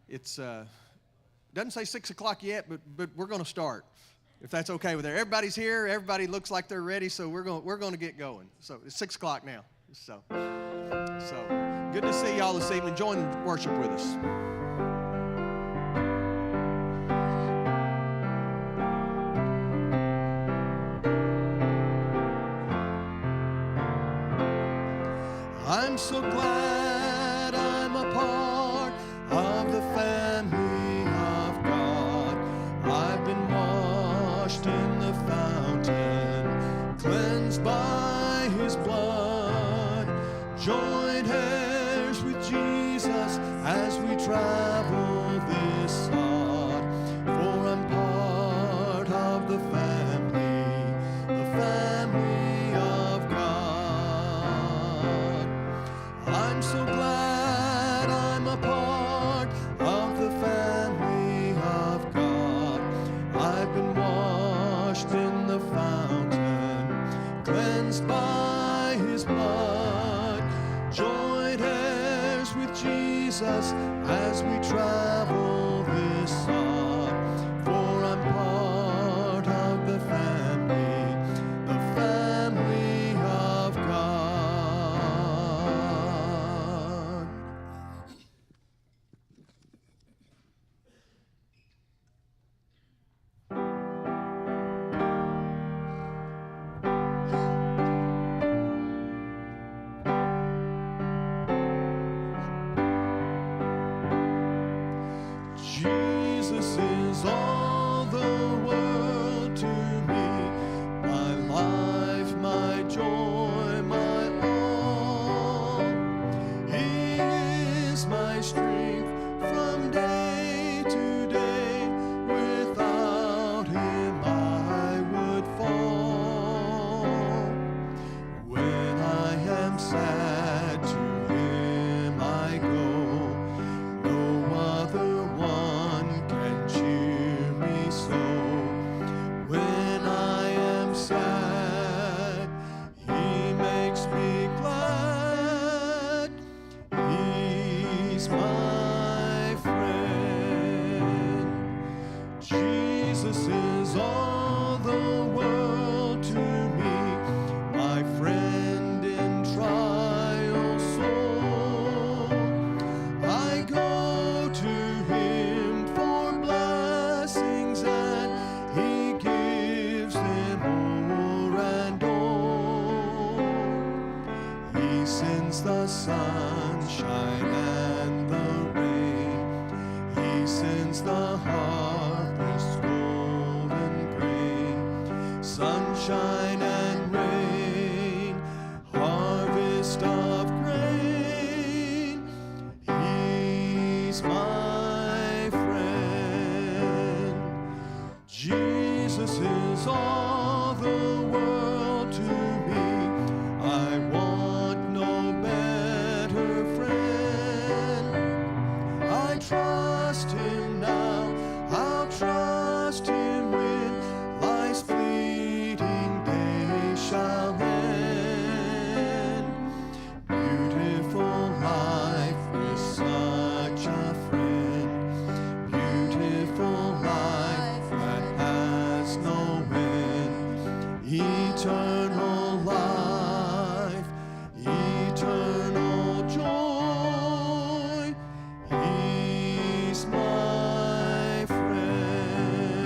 It's doesn't say 6 o'clock yet, but we're going to start, if that's okay with everybody. Everybody's here. Everybody looks like they're ready, so we're going to get going. So it's 6 o'clock now. So good to see y'all this evening. Join worship with us. I'm so glad I'm a part of the family of God. I've been washed in the fountain, cleansed by His blood, joined heirs with Jesus as we travel this sod. For I'm part of the family of God. I'm so glad I'm a part of the family of God. I've been washed in the fountain, cleansed by His blood, joined heirs with Jesus as we travel this sod. For I'm part of the family of God. Jesus is all the world to me, my life, my joy, my all. He is my strength from day to day. Without Him I would fall. When I am sad, to Him I go. No other one can cheer me so. When I am sad, He makes me glad. He's my friend. Jesus is all the world to me, my friend in trial soul. I go to Him for blessings, and He gives them more and more. He sends the sunshine and the rain. He sends the harvest golden grain. Sunshine and rain, harvest of grain. He's my friend. Jesus is all the world to me. I want no better friend. I trust Him now, I'll trust Him when life's fleeting days shall end. Beautiful life with such a friend. Beautiful life that has no end. Eternal life, eternal joy. He's my friend.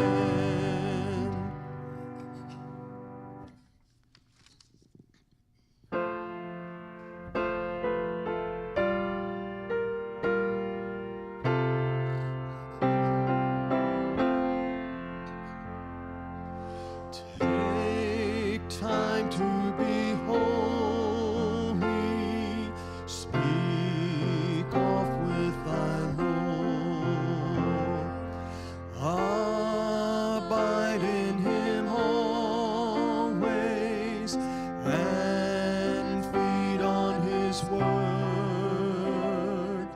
Take time to be holy. Speak off with thy Lord. Abide in Him always, and feed on His word.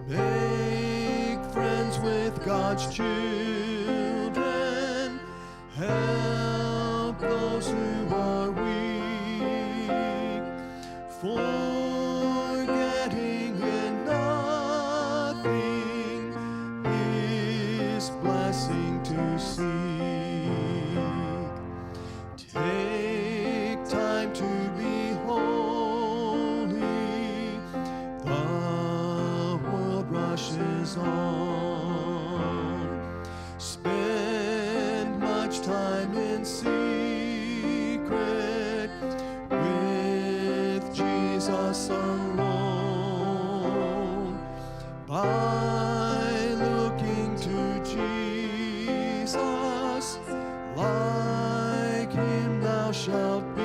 Make friends with God's children. Help those who are weak, forgetting in nothing Spend much time in secret with Jesus alone. By looking to Jesus, like him thou shalt be.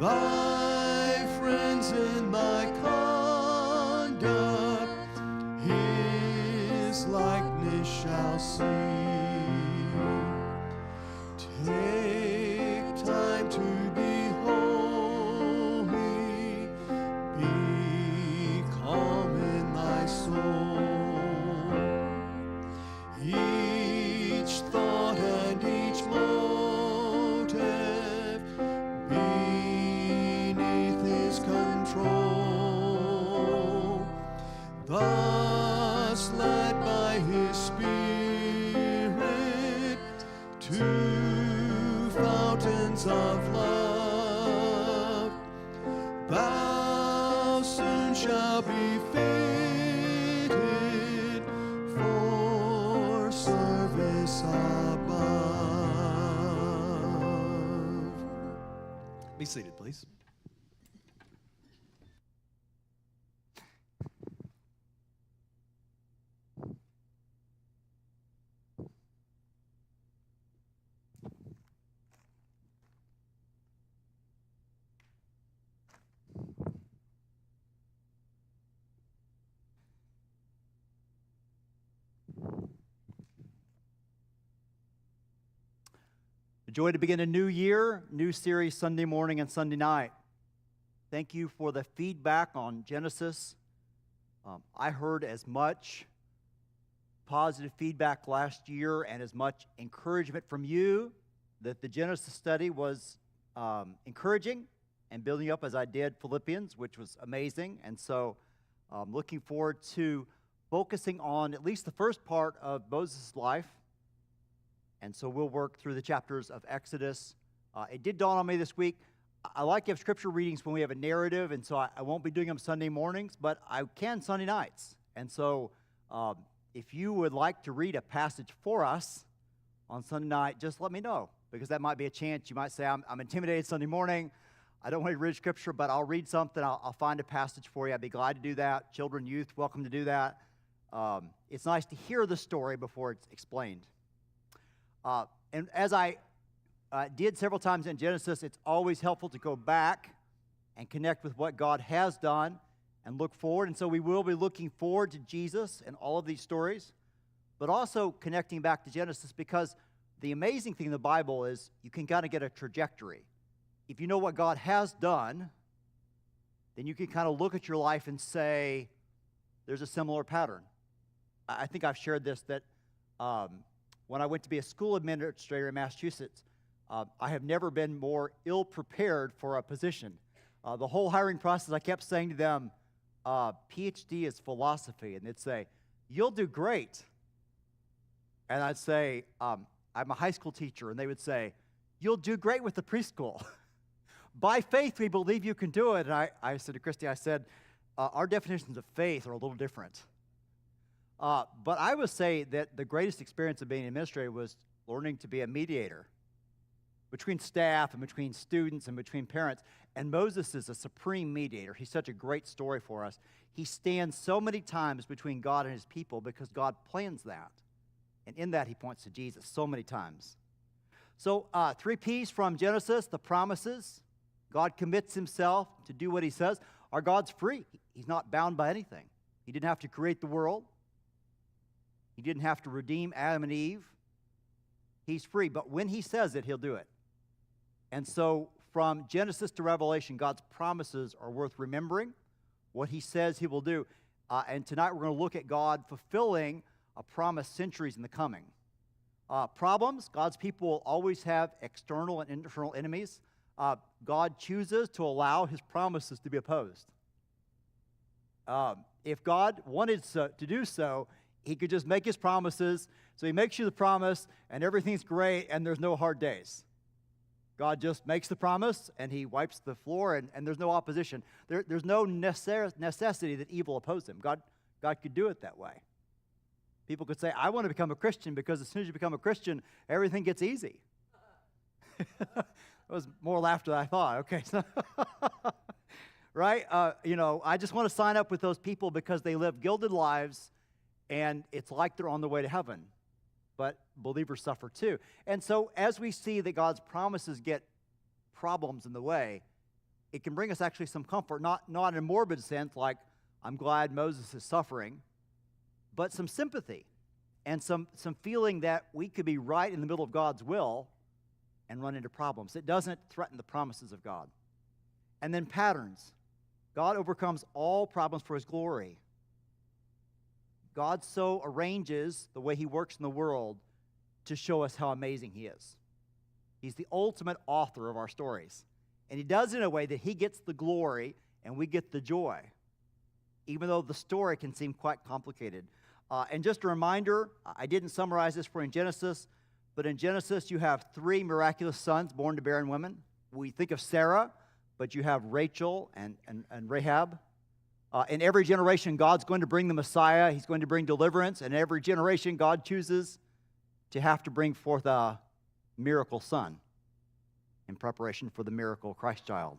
Thy friends in thy conduct his likeness shall see. Take time to be holy, be calm in thy soul. Each thought and each motive beneath his control, thus led by his Spirit to fountains of love, thou soon shalt be fitted for service above. Be seated, please. A joy to begin a new year, new series Sunday morning and Sunday night. Thank you for the feedback on Genesis. I heard as much positive feedback last year and as much encouragement from you that the Genesis study was encouraging and building up as I did Philippians, which was amazing. And so I'm looking forward to focusing on at least the first part of Moses' life. And so we'll work through the chapters of Exodus. It did dawn on me this week. I like to have scripture readings when we have a narrative, and so I won't be doing them Sunday mornings, but I can Sunday nights. And so if you would like to read a passage for us on Sunday night, just let me know, because that might be a chance. You might say, I'm intimidated Sunday morning. I don't want to read scripture, but I'll read something. I'll find a passage for you. I'd be glad to do that. Children, youth, welcome to do that. It's nice to hear the story before it's explained. And as I did several times in Genesis, it's always helpful to go back and connect with what God has done and look forward. And so we will be looking forward to Jesus and all of these stories, but also connecting back to Genesis, because the amazing thing in the Bible is you can kind of get a trajectory. If you know what God has done, then you can kind of look at your life and say, there's a similar pattern. I think I've shared this, that when I went to be a school administrator in Massachusetts, I have never been more ill-prepared for a position. The whole hiring process, I kept saying to them, PhD is philosophy. And they'd say, you'll do great. And I'd say, I'm a high school teacher. And they would say, you'll do great with the preschool. By faith, we believe you can do it. And I said to Christy, our definitions of faith are a little different. But I would say that the greatest experience of being an administrator was learning to be a mediator between staff and between students and between parents. And Moses is a supreme mediator. He's such a great story for us. He stands so many times between God and his people because God plans that. And in that, he points to Jesus so many times. So 3 P's from Genesis, the promises. God commits himself to do what he says. Our God's free. He's not bound by anything. He didn't have to create the world. He didn't have to redeem Adam and Eve. He's free, but when he says it, he'll do it. And so from Genesis to Revelation, God's promises are worth remembering, what he says he will do. And tonight we're going to look at God fulfilling a promise centuries in the coming. Problems, God's people will always have external and internal enemies. God chooses to allow his promises to be opposed. If God wanted to do so, he could just make his promises. So he makes you the promise, and everything's great, and there's no hard days. God just makes the promise, and he wipes the floor, and there's no opposition. There's no necessity that evil oppose him. God God could do it that way. People could say, I want to become a Christian because as soon as you become a Christian, everything gets easy. It was more laughter than I thought. Okay. Right? I just want to sign up with those people because they live gilded lives and it's like they're on their way to heaven. But believers suffer too. And so as we see that God's promises get problems in the way, it can bring us actually some comfort, not in a morbid sense like I'm glad Moses is suffering, but some sympathy and some feeling that we could be right in the middle of God's will and run into problems. It doesn't threaten the promises of God. And then patterns. God overcomes all problems for his glory. God so arranges the way he works in the world to show us how amazing he is. He's the ultimate author of our stories. And he does it in a way that he gets the glory and we get the joy, even though the story can seem quite complicated. And just a reminder, I didn't summarize this for you in Genesis, but in Genesis you have 3 miraculous sons born to barren women. We think of Sarah, but you have Rachel and Rahab. In every generation, God's going to bring the Messiah. He's going to bring deliverance. And in every generation, God chooses to have to bring forth a miracle son in preparation for the miracle Christ child.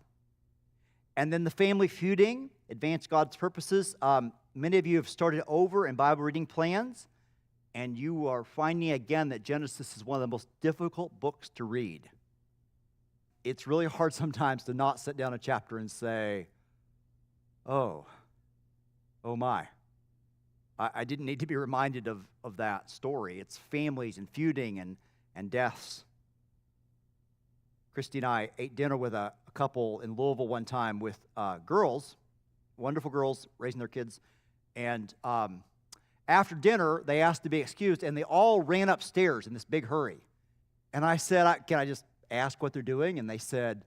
And then the family feuding, advance God's purposes. Many of you have started over in Bible reading plans, and you are finding again that Genesis is one of the most difficult books to read. It's really hard sometimes to not sit down a chapter and say, oh my. I didn't need to be reminded of that story. It's families and feuding and deaths. Christy and I ate dinner with a couple in Louisville one time with girls, wonderful girls raising their kids. And after dinner, they asked to be excused, and they all ran upstairs in this big hurry. And I said, can I just ask what they're doing? And they said,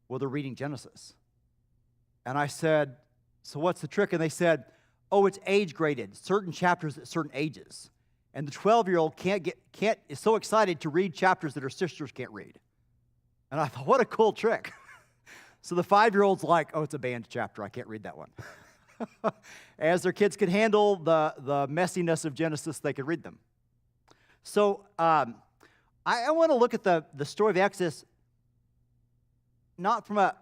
well, they're reading Genesis. And I said, so what's the trick? And they said, oh, it's age graded, certain chapters at certain ages. And the 12-year-old is so excited to read chapters that her sisters can't read. And I thought, what a cool trick. So the 5-year-old's like, oh, it's a banned chapter. I can't read that one. As their kids could handle the messiness of Genesis, they could read them. So I want to look at the story of Exodus not from a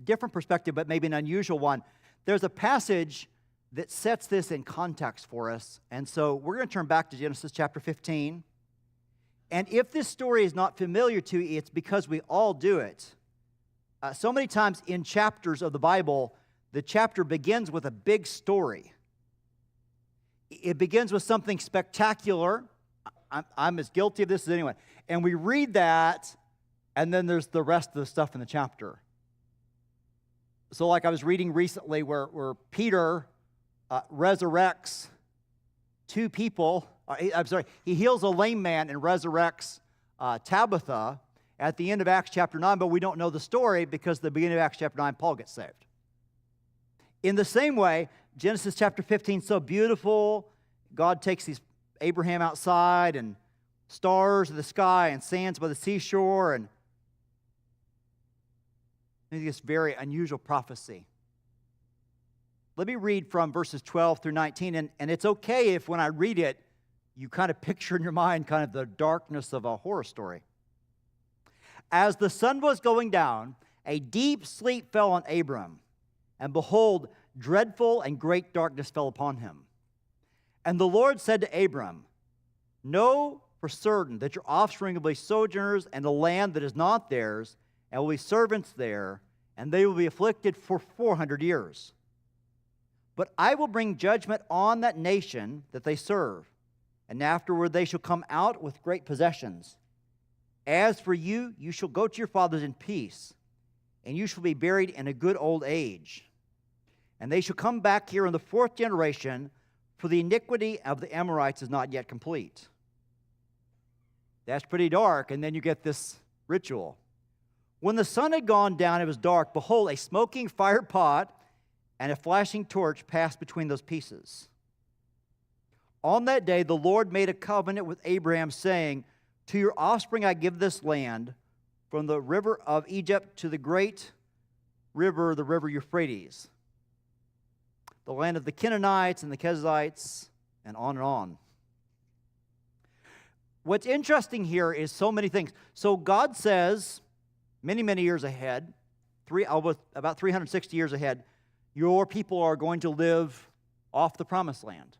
different perspective, but maybe an unusual one. There's a passage that sets this in context for us. And so we're going to turn back to Genesis chapter 15. And if this story is not familiar to you, it's because we all do it. So many times in chapters of the Bible, the chapter begins with a big story. It begins with something spectacular. I'm as guilty of this as anyone. And we read that, and then there's the rest of the stuff in the chapter. So like I was reading recently where Peter resurrects 2 people. He heals a lame man and resurrects Tabitha at the end of Acts chapter 9, but we don't know the story because at the beginning of Acts chapter 9, Paul gets saved. In the same way, Genesis chapter 15 is so beautiful. God takes Abraham outside and stars in the sky and sands by the seashore and this very unusual prophecy. Let me read from verses 12 through 19, and it's okay if when I read it, you kind of picture in your mind kind of the darkness of a horror story. As the sun was going down, a deep sleep fell on Abram, and behold, dreadful and great darkness fell upon him. And the Lord said to Abram, know for certain that your offspring will be sojourners in a land that is not theirs, and will be servants there, and they will be afflicted for 400 years. But I will bring judgment on that nation that they serve, and afterward they shall come out with great possessions. As for you, you shall go to your fathers in peace, and you shall be buried in a good old age. And they shall come back here in the 4th generation, for the iniquity of the Amorites is not yet complete. That's pretty dark, and then you get this ritual. When the sun had gone down, it was dark. Behold, a smoking fire pot and a flashing torch passed between those pieces. On that day, the Lord made a covenant with Abraham, saying, to your offspring I give this land, from the river of Egypt to the great river, the river Euphrates. the land of the Canaanites and the Kenizzites, and on and on. What's interesting here is so many things. So God says, many, many years ahead, about 360 years ahead, your people are going to live off the promised land.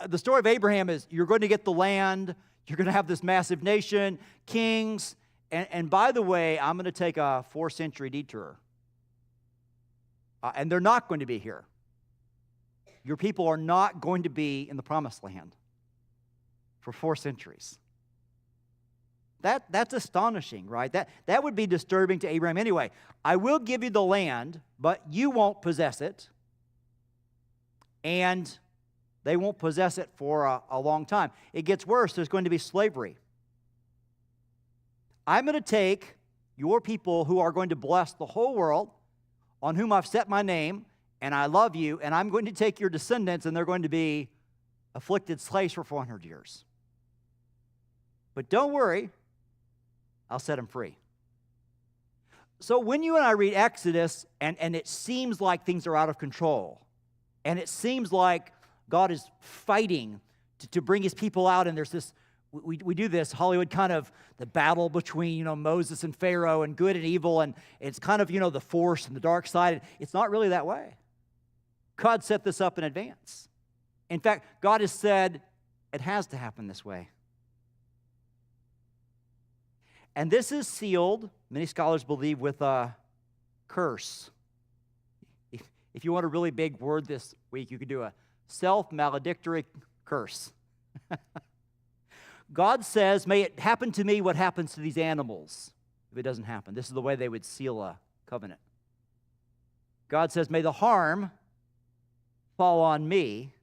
The story of Abraham is you're going to get the land, you're going to have this massive nation, kings, and by the way, I'm going to take a 4-century detour. And they're not going to be here. Your people are not going to be in the promised land for 4 centuries. That's astonishing, right? That would be disturbing to Abraham anyway. I will give you the land, but you won't possess it. And they won't possess it for a long time. It gets worse. There's going to be slavery. I'm going to take your people who are going to bless the whole world, on whom I've set my name, and I love you, and I'm going to take your descendants, and they're going to be afflicted slaves for 400 years. But don't worry, I'll set them free. So when you and I read Exodus, and it seems like things are out of control, and it seems like God is fighting to bring his people out, and there's this, we do this Hollywood kind of the battle between, Moses and Pharaoh and good and evil, and it's kind of, the force and the dark side. It's not really that way. God set this up in advance. In fact, God has said it has to happen this way. And this is sealed, many scholars believe, with a curse. If you want a really big word this week, you could do a self-maledictory curse. God says, may it happen to me what happens to these animals if it doesn't happen. This is the way they would seal a covenant. God says, may the harm fall on me.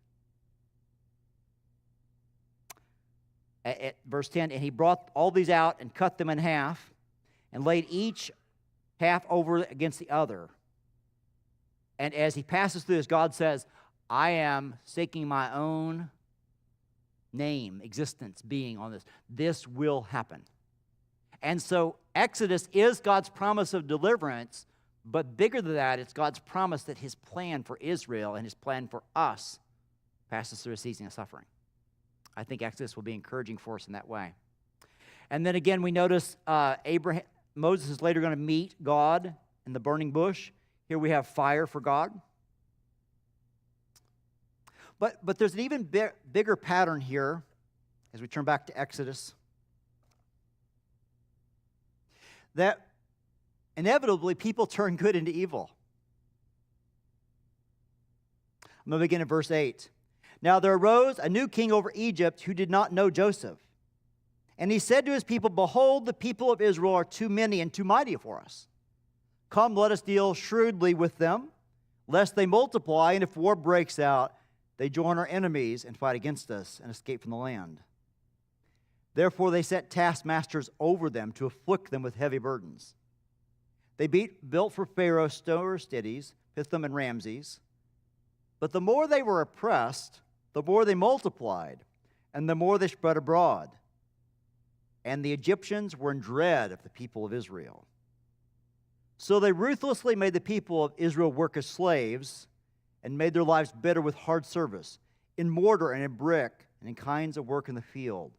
At verse 10, and he brought all these out and cut them in half and laid each half over against the other. And as he passes through this, God says, I am staking my own name, existence, being on this. This will happen. And so Exodus is God's promise of deliverance, but bigger than that, it's God's promise that his plan for Israel and his plan for us passes through a season of suffering. I think Exodus will be encouraging for us in that way. And then again, we notice Moses is later going to meet God in the burning bush. Here we have fire for God. But there's an even bigger pattern here as we turn back to Exodus. That inevitably people turn good into evil. I'm going to begin in verse 8. Now there arose a new king over Egypt who did not know Joseph. And he said to his people, behold, the people of Israel are too many and too mighty for us. Come, let us deal shrewdly with them, lest they multiply, and if war breaks out, they join our enemies and fight against us and escape from the land. Therefore they set taskmasters over them to afflict them with heavy burdens. They built for Pharaoh store cities, Pithom and Ramses. But the more they were oppressed, the more they multiplied, and the more they spread abroad. And the Egyptians were in dread of the people of Israel. So they ruthlessly made the people of Israel work as slaves and made their lives bitter with hard service, in mortar and in brick, and in kinds of work in the field.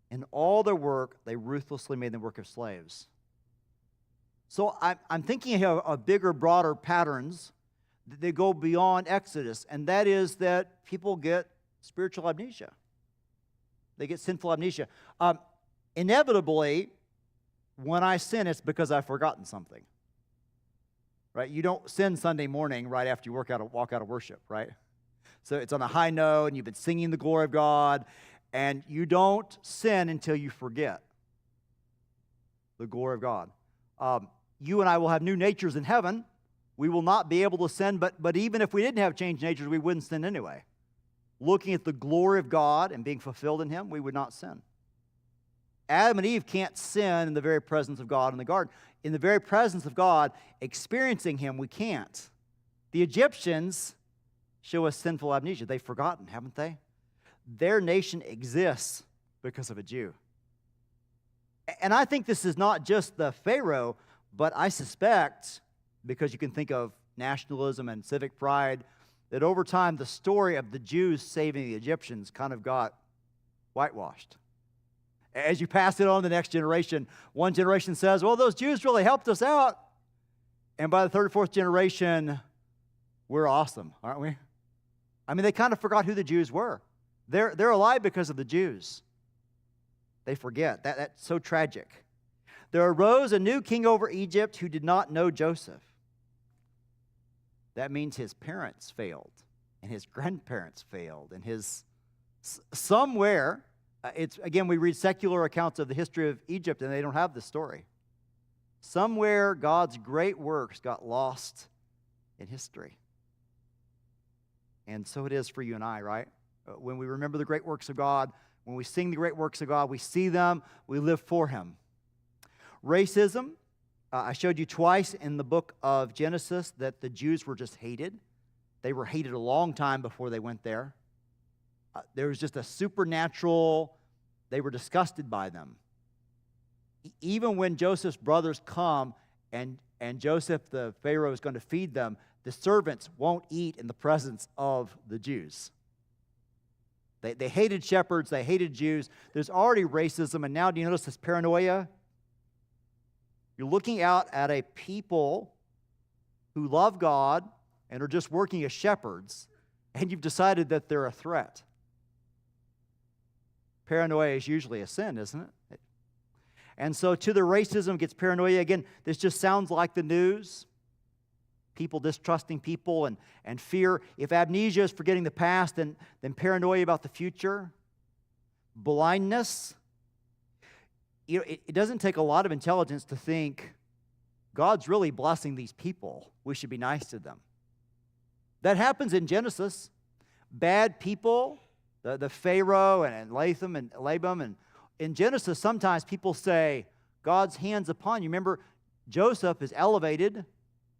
In all their work, they ruthlessly made them work of slaves. So I'm thinking of bigger, broader patterns that go beyond Exodus, and that is that people get spiritual amnesia. They get sinful amnesia. Inevitably, when I sin, it's because I've forgotten something. Right? You don't sin Sunday morning right after you walk out of worship, right? So it's on a high note, and you've been singing the glory of God, and you don't sin until you forget the glory of God. You and I will have new natures in heaven. We will not be able to sin, but even if we didn't have changed natures, we wouldn't sin anyway. Looking at the glory of God and being fulfilled in him, we would not sin. Adam and Eve can't sin in the very presence of God in the garden. In the very presence of God, experiencing him, we can't. The Egyptians show us sinful amnesia. They've forgotten, haven't they? Their nation exists because of a Jew. And I think this is not just the Pharaoh, but I suspect, because you can think of nationalism and civic pride, that over time the story of the Jews saving the Egyptians kind of got whitewashed. As you pass it on to the next generation, one generation says, well, those Jews really helped us out. And by the third or fourth generation, we're awesome, aren't we? I mean, they kind of forgot who the Jews were. They're alive because of the Jews. They forget. That's so tragic. There arose a new king over Egypt who did not know Joseph. That means his parents failed, and his grandparents failed, and his somewhere. Again, we read secular accounts of the history of Egypt, and they don't have this story. Somewhere, God's great works got lost in history. And so it is for you and I, right? When we remember the great works of God, when we sing the great works of God, we see them, we live for Him. Racism, I showed you twice in the book of Genesis that the Jews were just hated. They were hated a long time before they went there. There was just a supernatural, they were disgusted by them. Even when Joseph's brothers come and Joseph, the Pharaoh, is going to feed them, the servants won't eat in the presence of the Jews. They hated shepherds, they hated Jews. There's already racism, and now do you notice this paranoia? You're looking out at a people who love God and are just working as shepherds, and you've decided that they're a threat. Paranoia is usually a sin, isn't it? And so to the racism gets paranoia. Again, this just sounds like the news. People distrusting people and fear. If amnesia is forgetting the past, then paranoia about the future. Blindness. You know, it doesn't take a lot of intelligence to think God's really blessing these people. We should be nice to them. That happens in Genesis. Bad people, the Pharaoh and Latham and Labam, and in Genesis, sometimes people say, God's hand's upon you. Remember, Joseph is elevated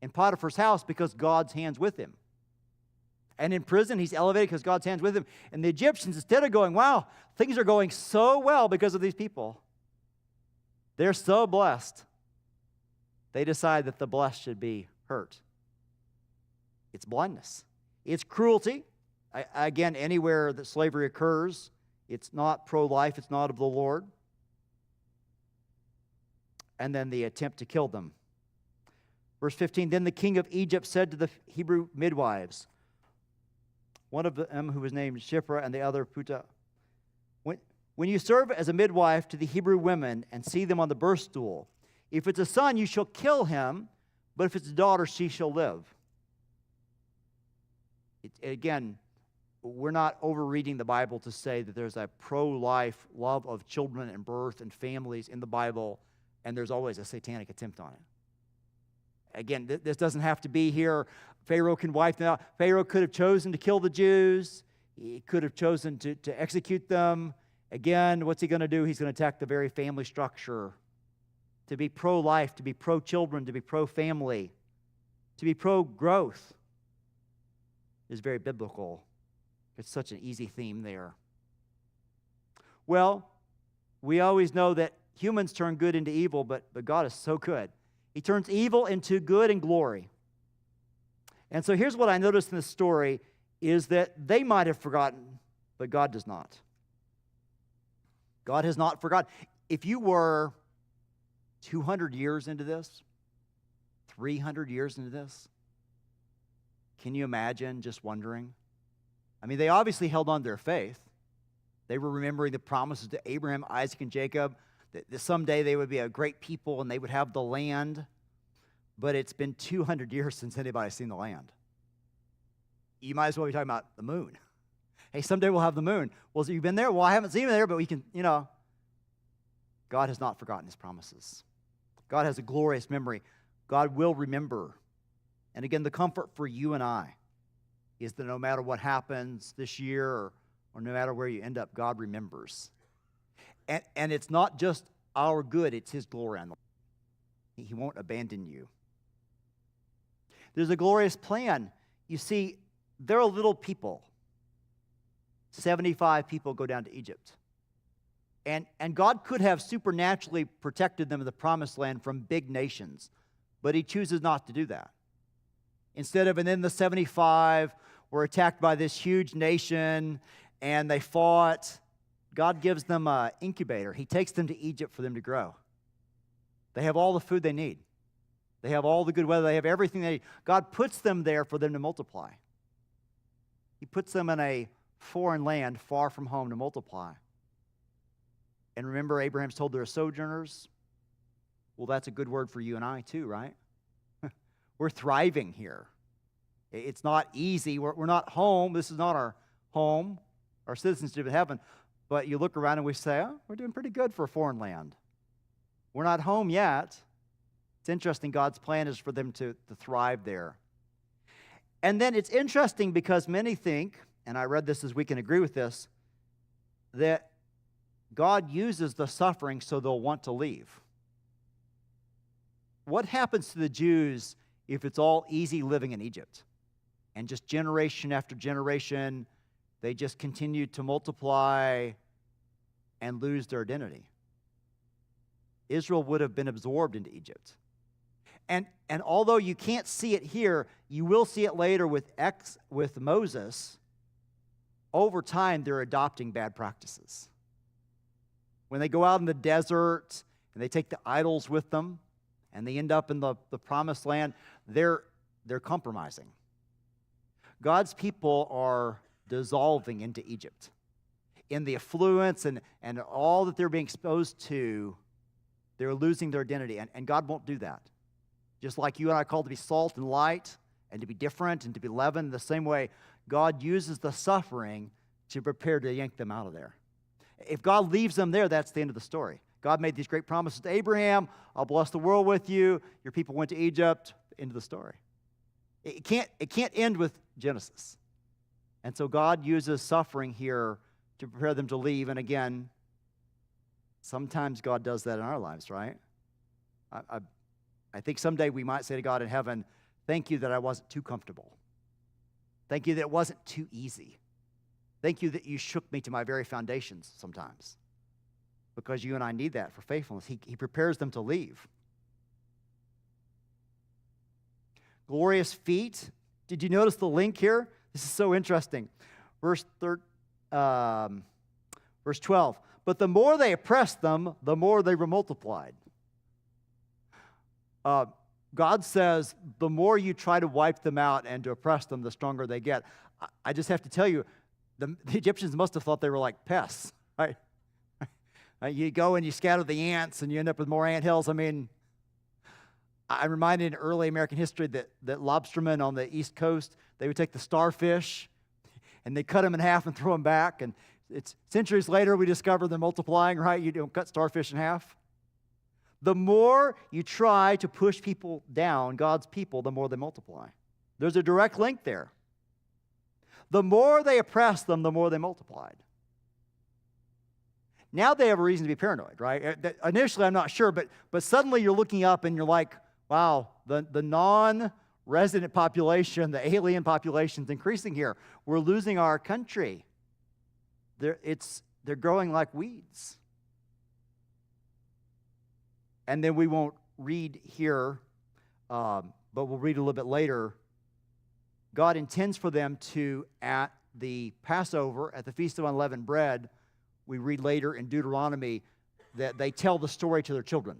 in Potiphar's house because God's hand's with him. And in prison, he's elevated because God's hand's with him. And the Egyptians, instead of going, wow, things are going so well because of these people, they're so blessed, they decide that the blessed should be hurt. It's blindness. It's cruelty. Again, anywhere that slavery occurs, it's not pro-life, it's not of the Lord. And then the attempt to kill them. Verse 15, then the king of Egypt said to the Hebrew midwives, one of them who was named Shiphrah and the other Puah, when you serve as a midwife to the Hebrew women and see them on the birth stool, if it's a son, you shall kill him, but if it's a daughter, she shall live. Again, we're not overreading the Bible to say that there's a pro-life love of children and birth and families in the Bible, and there's always a satanic attempt on it. Again, this doesn't have to be here. Pharaoh can wipe them out. Pharaoh could have chosen to kill the Jews. He could have chosen to execute them. Again, what's he going to do? He's going to attack the very family structure. To be pro-life, to be pro-children, to be pro-family, to be pro-growth is very biblical. It's such an easy theme there. Well, we always know that humans turn good into evil, but God is so good. He turns evil into good and glory. And so here's what I noticed in this story is that they might have forgotten, but God does not. God has not forgotten. If you were 200 years into this, 300 years into this, can you imagine just wondering? I mean, they obviously held on to their faith. They were remembering the promises to Abraham, Isaac, and Jacob, that someday they would be a great people and they would have the land. But it's been 200 years since anybody's seen the land. You might as well be talking about the moon. Hey, someday we'll have the moon. Well, so you've been there? Well, I haven't seen it there, but we can, God has not forgotten His promises. God has a glorious memory. God will remember. And again, the comfort for you and I is that no matter what happens this year or no matter where you end up, God remembers. And it's not just our good, it's His glory on the land. He won't abandon you. There's a glorious plan. You see, they're a little people. 75 people go down to Egypt. And God could have supernaturally protected them in the promised land from big nations, but He chooses not to do that. Instead of, and then the 75 were attacked by this huge nation, and they fought. God gives them an incubator. He takes them to Egypt for them to grow. They have all the food they need. They have all the good weather. They have everything they need. God puts them there for them to multiply. He puts them in a foreign land far from home to multiply. And remember, Abraham's told they're sojourners. Well, that's a good word for you and I too, right? We're thriving here. It's not easy. We're not home. This is not our home, our citizenship in heaven. But you look around and we say, oh, we're doing pretty good for a foreign land. We're not home yet. It's interesting. God's plan is for them to thrive there. And then it's interesting because many think, and I read this this week and agree with this, that God uses the suffering so they'll want to leave. What happens to the Jews if it's all easy living in Egypt? And just generation after generation, they just continue to multiply and lose their identity. Israel would have been absorbed into Egypt. And although you can't see it here, you will see it later with Moses. Over time, they're adopting bad practices. When they go out in the desert and they take the idols with them and they end up in the promised land, they're compromising. God's people are dissolving into Egypt. In the affluence and all that they're being exposed to, they're losing their identity. And God won't do that. Just like you and I are called to be salt and light and to be different and to be leaven, the same way God uses the suffering to prepare to yank them out of there. If God leaves them there, that's the end of the story. God made these great promises to Abraham. I'll bless the world with you. Your people went to Egypt. End of the story. It can't end with Genesis. And so God uses suffering here to prepare them to leave. And again, sometimes God does that in our lives, right? I think someday we might say to God in heaven, thank you that I wasn't too comfortable. Thank you that it wasn't too easy. Thank you that you shook me to my very foundations sometimes. Because you and I need that for faithfulness. He prepares them to leave. Glorious feet. Did you notice the link here? This is so interesting. Verse 12. But the more they oppressed them, the more they were multiplied. God says the more you try to wipe them out and to oppress them, the stronger they get. I just have to tell you, the Egyptians must have thought they were like pests, right? You go and you scatter the ants and you end up with more anthills. I mean, I'm reminded in early American history that lobstermen on the East Coast, they would take the starfish and they cut them in half and throw them back. And it's centuries later we discover they're multiplying, right? You don't cut starfish in half. The more you try to push people down, God's people, the more they multiply. There's a direct link there. The more they oppressed them, the more they multiplied. Now they have a reason to be paranoid, right? Initially, I'm not sure, but suddenly you're looking up and you're like, wow, the non-resident population, the alien population is increasing here. We're losing our country. They're growing like weeds. And then we won't read here, but we'll read a little bit later. God intends for them to, at the Passover, at the Feast of Unleavened Bread, we read later in Deuteronomy that they tell the story to their children.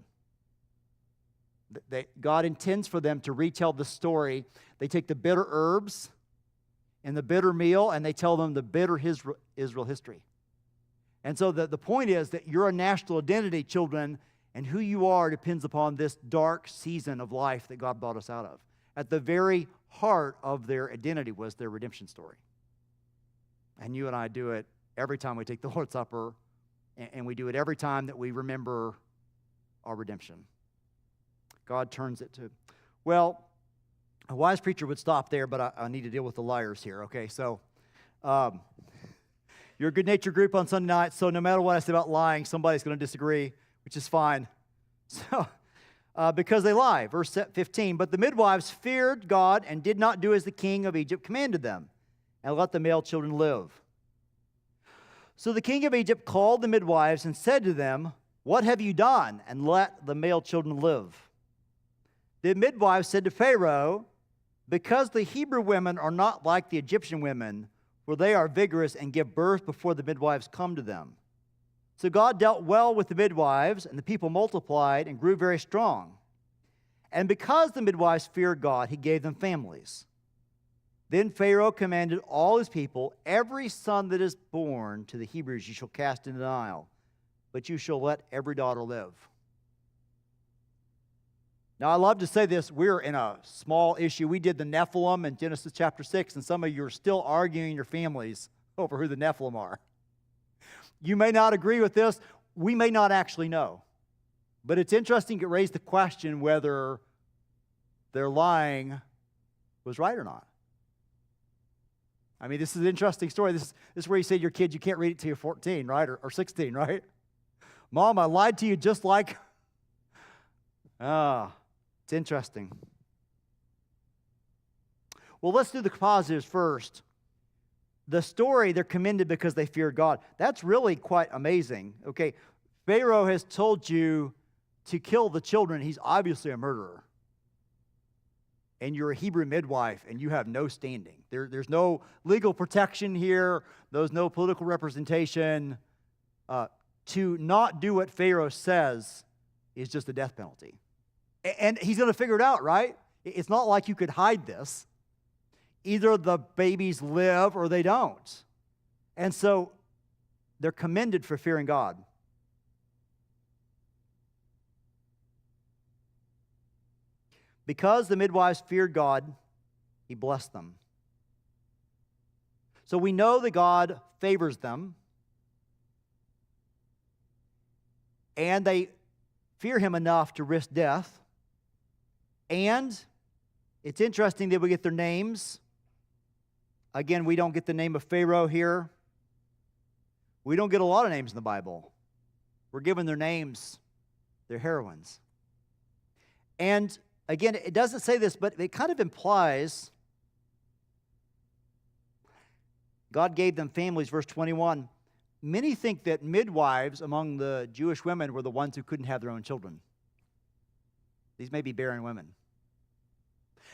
God intends for them to retell the story. They take the bitter herbs and the bitter meal, and they tell them the bitter Israel history. And so the point is that your national identity, children, and who you are depends upon this dark season of life that God brought us out of. At the very heart of their identity was their redemption story. And you and I do it every time we take the Lord's Supper, and we do it every time that we remember our redemption. God turns it to, well, a wise preacher would stop there, but I need to deal with the liars here, okay? So, you're a good-natured group on Sunday night, so no matter what I say about lying, somebody's going to disagree, which is fine. So, because they lie. Verse 15, but the midwives feared God and did not do as the king of Egypt commanded them, and let the male children live. So the king of Egypt called the midwives and said to them, what have you done? And let the male children live. The midwives said to Pharaoh, because the Hebrew women are not like the Egyptian women, for they are vigorous and give birth before the midwives come to them. So God dealt well with the midwives, and the people multiplied and grew very strong. And because the midwives feared God, he gave them families. Then Pharaoh commanded all his people, every son that is born to the Hebrews you shall cast into the Nile, but you shall let every daughter live. Now, I love to say this. We're in a small issue. We did the Nephilim in Genesis chapter 6, and some of you are still arguing in your families over who the Nephilim are. You may not agree with this. We may not actually know. But it's interesting to raise the question whether their lying was right or not. I mean, this is an interesting story. This is where you say to your kid, you can't read it till you're 14, right? Or 16, right? Mom, I lied to you just like... It's interesting. Well, let's do the positives first. The story, they're commended because they feared God. That's really quite amazing. Okay, Pharaoh has told you to kill the children. He's obviously a murderer. And you're a Hebrew midwife, and you have no standing. There's no legal protection here. There's no political representation. To not do what Pharaoh says is just a death penalty. And he's going to figure it out, right? It's not like you could hide this. Either the babies live or they don't. And so they're commended for fearing God. Because the midwives feared God, he blessed them. So we know that God favors them. And they fear him enough to risk death. And it's interesting that we get their names. Again, we don't get the name of Pharaoh here. We don't get a lot of names in the Bible. We're given their names, their heroines. And again, it doesn't say this, but it kind of implies God gave them families, verse 21. Many think that midwives among the Jewish women were the ones who couldn't have their own children. These may be barren women.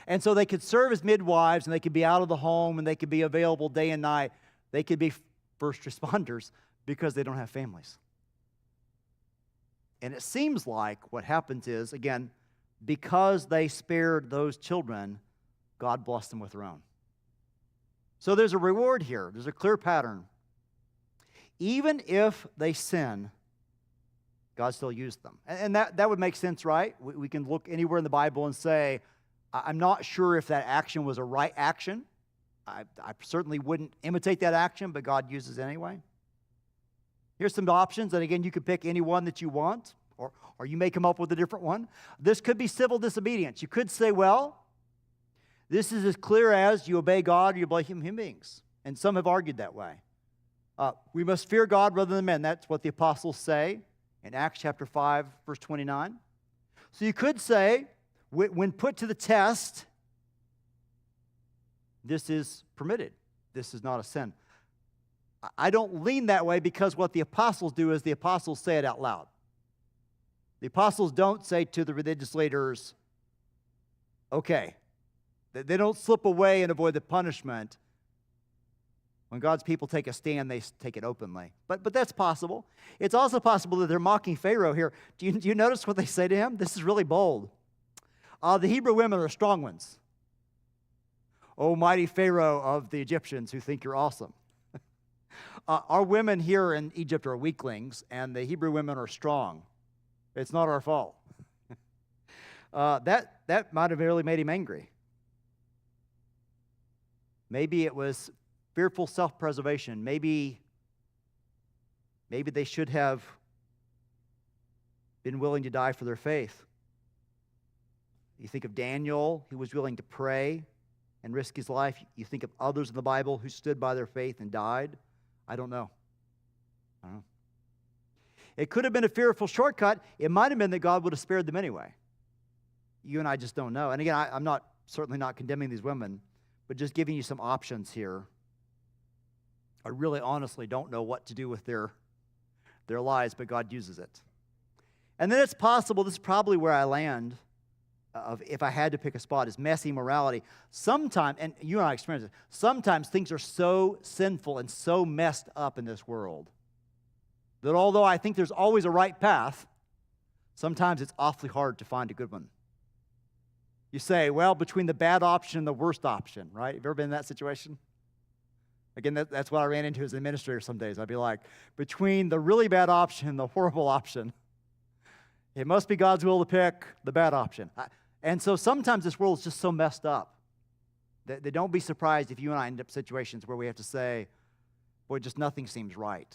And so they could serve as midwives, and they could be out of the home, and they could be available day and night. They could be first responders because they don't have families. And it seems like what happens is, again, because they spared those children, God blessed them with their own. So there's a reward here. There's a clear pattern. Even if they sin, God still used them. And that would make sense, right? We can look anywhere in the Bible and say, I'm not sure if that action was a right action. I certainly wouldn't imitate that action, but God uses it anyway. Here's some options, and again, you can pick any one that you want, or you may come up with a different one. This could be civil disobedience. You could say, well, this is as clear as you obey God or you obey human beings. And some have argued that way. We must fear God rather than men. That's what the apostles say in Acts chapter 5, verse 29. So you could say, when put to the test, this is permitted. This is not a sin. I don't lean that way because what the apostles do is the apostles say it out loud. The apostles don't say to the religious leaders, okay. They don't slip away and avoid the punishment. When God's people take a stand, they take it openly. But that's possible. It's also possible that they're mocking Pharaoh here. Do you notice what they say to him? This is really bold. The Hebrew women are strong ones. O mighty Pharaoh of the Egyptians who think you're awesome. Our women here in Egypt are weaklings, and the Hebrew women are strong. It's not our fault. That might have really made him angry. Maybe it was fearful self-preservation. Maybe they should have been willing to die for their faith. You think of Daniel, who was willing to pray and risk his life. You think of others in the Bible who stood by their faith and died. I don't know. It could have been a fearful shortcut. It might have been that God would have spared them anyway. You and I just don't know. And again, I'm certainly not condemning these women, but just giving you some options here. I really honestly don't know what to do with their lives, but God uses it. And then it's possible, this is probably where I land, of if I had to pick a spot, is messy morality. Sometimes, and you and I experience it, sometimes things are so sinful and so messed up in this world that although I think there's always a right path, sometimes it's awfully hard to find a good one. You say, well, between the bad option and the worst option, right? Have you ever been in that situation? Again, that's what I ran into as an administrator some days. I'd be like, between the really bad option and the horrible option, it must be God's will to pick the bad option. And so sometimes this world is just so messed up that don't be surprised if you and I end up in situations where we have to say, boy, just nothing seems right.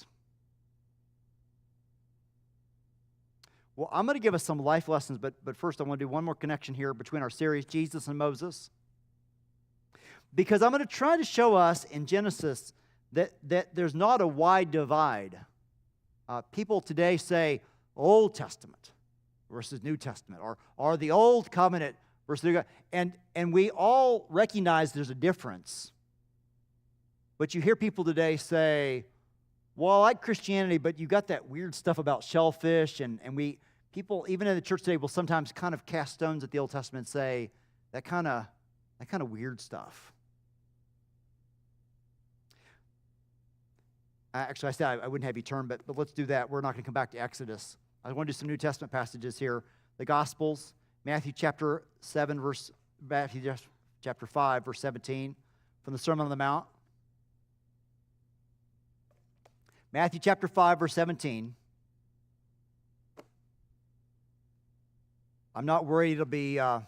Well, I'm going to give us some life lessons, but first I want to do one more connection here between our series, Jesus and Moses. Because I'm going to try to show us in Genesis that there's not a wide divide. People today say Old Testament versus New Testament, or the Old Covenant versus New Covenant. And we all recognize there's a difference. But you hear people today say, well, I like Christianity, but you got that weird stuff about shellfish, and people, even in the church today, will sometimes kind of cast stones at the Old Testament and say, that kind of weird stuff. Actually, I said I wouldn't have you turn, but let's do that. We're not going to come back to Exodus. I want to do some New Testament passages here. The Gospels, Matthew chapter 5, verse 17, from the Sermon on the Mount. Matthew chapter 5, verse 17. I'm not worried it'll be a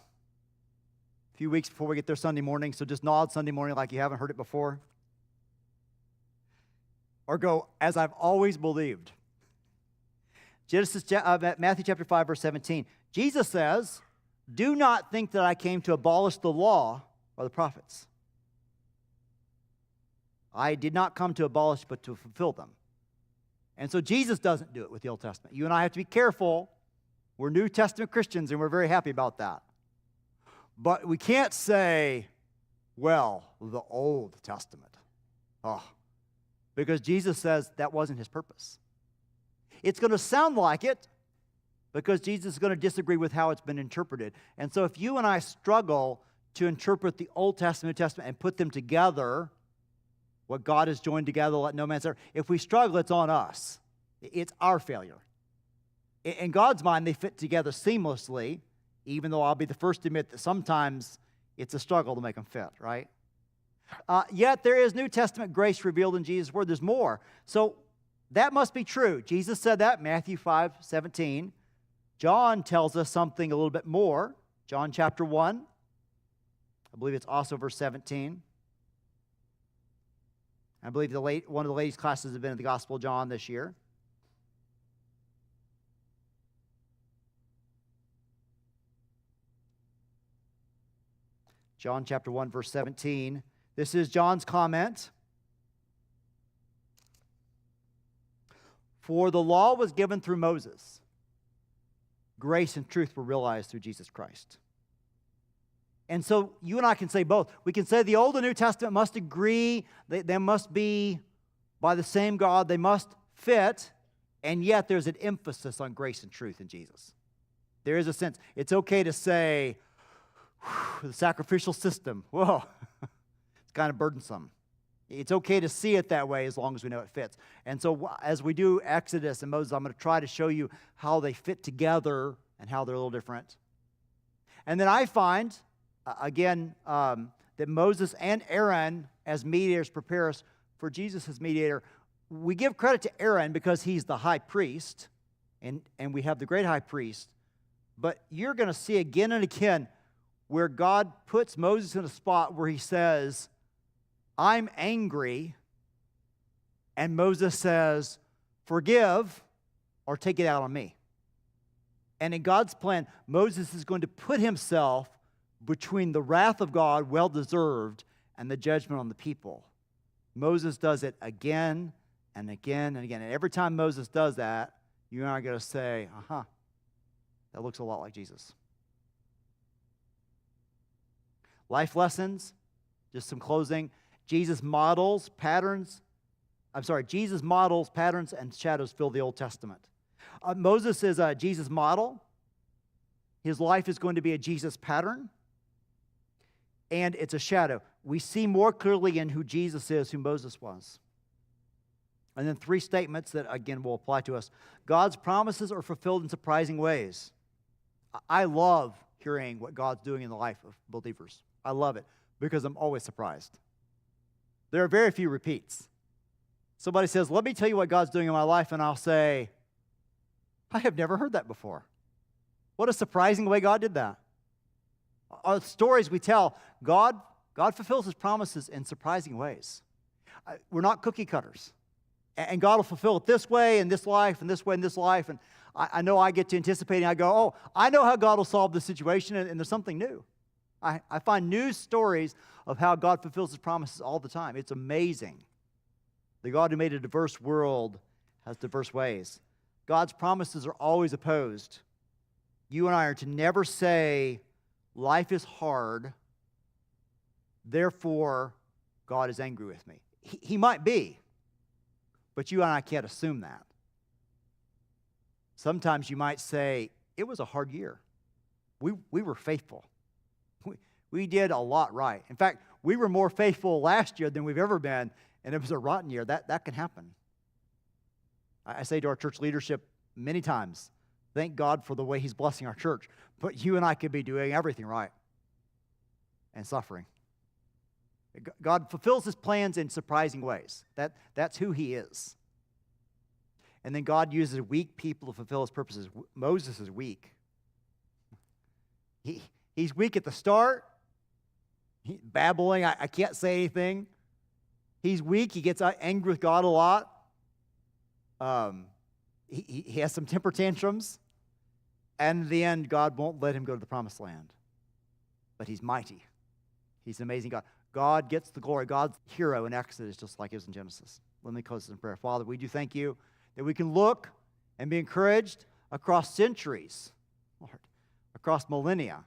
few weeks before we get there Sunday morning, so just nod Sunday morning like you haven't heard it before. Or go, as I've always believed. Matthew chapter 5, verse 17. Jesus says, do not think that I came to abolish the law or the prophets. I did not come to abolish, but to fulfill them. And so Jesus doesn't do it with the Old Testament. You and I have to be careful. We're New Testament Christians, and we're very happy about that. But we can't say, well, the Old Testament. Because Jesus says that wasn't his purpose. It's going to sound like it because Jesus is going to disagree with how it's been interpreted. And so if you and I struggle to interpret the Old Testament, New Testament, and put them together, what God has joined together, let no man separate. If we struggle, it's on us. It's our failure. In God's mind, they fit together seamlessly, even though I'll be the first to admit that sometimes it's a struggle to make them fit, right? Yet there is New Testament grace revealed in Jesus' word. There's more. So that must be true. Jesus said that, Matthew 5:17. John tells us something a little bit more. John chapter 1. I believe it's also verse 17. I believe one of the ladies' classes have been in the Gospel of John this year. John chapter 1, verse 17. This is John's comment. For the law was given through Moses. Grace and truth were realized through Jesus Christ. And so you and I can say both. We can say the Old and New Testament must agree. They must be by the same God. They must fit. And yet there's an emphasis on grace and truth in Jesus. There is a sense. It's okay to say, the sacrificial system, whoa, it's kind of burdensome. It's okay to see it that way as long as we know it fits. And so as we do Exodus and Moses, I'm going to try to show you how they fit together and how they're a little different. And then I find, again, that Moses and Aaron as mediators prepare us for Jesus as mediator. We give credit to Aaron because he's the high priest, and we have the great high priest. But you're going to see again and again where God puts Moses in a spot where he says, I'm angry, and Moses says, forgive or take it out on me. And in God's plan, Moses is going to put himself between the wrath of God, well-deserved, and the judgment on the people. Moses does it again and again and again. And every time Moses does that, you and I are going to say, that looks a lot like Jesus. Life lessons, just some closing. Jesus models, patterns and shadows fill the Old Testament. Moses is Jesus' model. His life is going to be a Jesus pattern, and it's a shadow. We see more clearly in who Jesus is, who Moses was. And then 3 statements that, again, will apply to us. God's promises are fulfilled in surprising ways. I love hearing what God's doing in the life of believers. I love it because I'm always surprised. There are very few repeats. Somebody says, let me tell you what God's doing in my life, and I'll say, I have never heard that before. What a surprising way God did that. Our stories we tell, God fulfills His promises in surprising ways. We're not cookie cutters. And God will fulfill it this way in this life and this way in this life. And I know I get to anticipating. I go, oh, I know how God will solve this situation, and there's something new. I find new stories of how God fulfills His promises all the time. It's amazing. The God who made a diverse world has diverse ways. God's promises are always opposed. You and I are to never say, life is hard, therefore God is angry with me. He might be, but you and I can't assume that. Sometimes you might say, it was a hard year. We were faithful. We did a lot right. In fact, we were more faithful last year than we've ever been, and it was a rotten year. That can happen. I say to our church leadership many times, thank God for the way He's blessing our church, but you and I could be doing everything right and suffering. God fulfills His plans in surprising ways. That's who He is. And then God uses weak people to fulfill His purposes. Moses is weak. He's weak at the start. He's babbling. I can't say anything. He's weak. He gets angry with God a lot. He has some temper tantrums. And in the end, God won't let him go to the promised land. But He's mighty. He's an amazing God. God gets the glory. God's hero in Exodus, just like He was in Genesis. Let me close in prayer. Father, we do thank You that we can look and be encouraged across centuries, Lord, across millennia.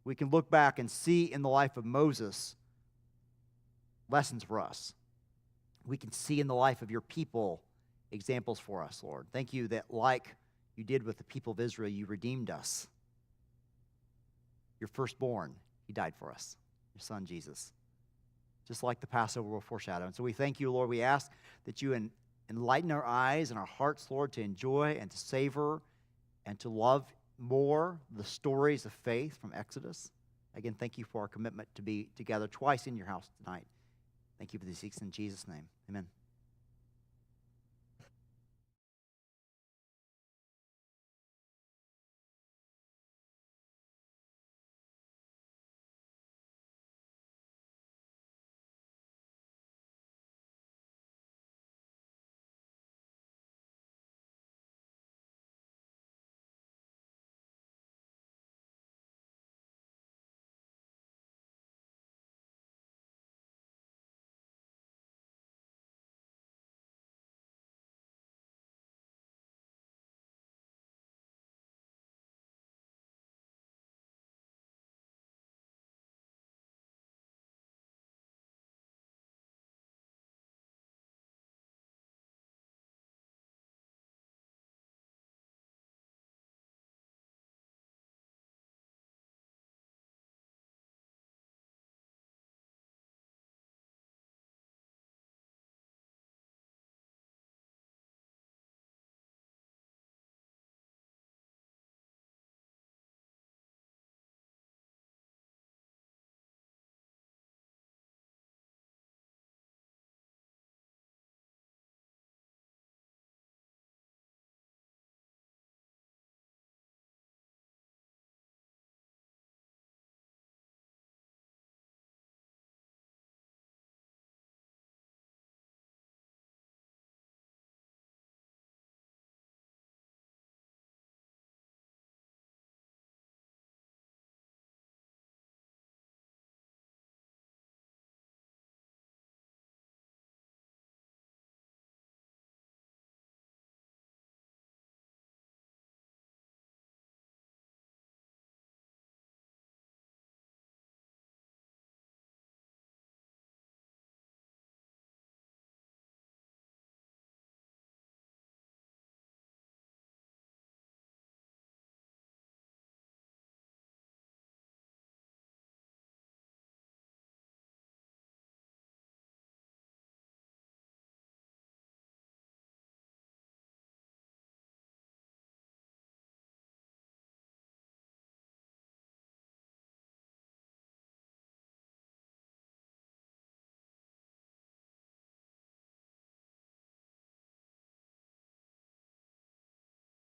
We can look back and see in the life of Moses lessons for us. We can see in the life of Your people examples for us, Lord. Thank You that, like You did with the people of Israel, You redeemed us. Your firstborn, He died for us, Your Son, Jesus. Just like the Passover will foreshadow. And so we thank You, Lord. We ask that You enlighten our eyes and our hearts, Lord, to enjoy and to savor and to love more the stories of faith from Exodus. Again, thank You for our commitment to be together twice in Your house tonight. Thank You for these things in Jesus' name. Amen.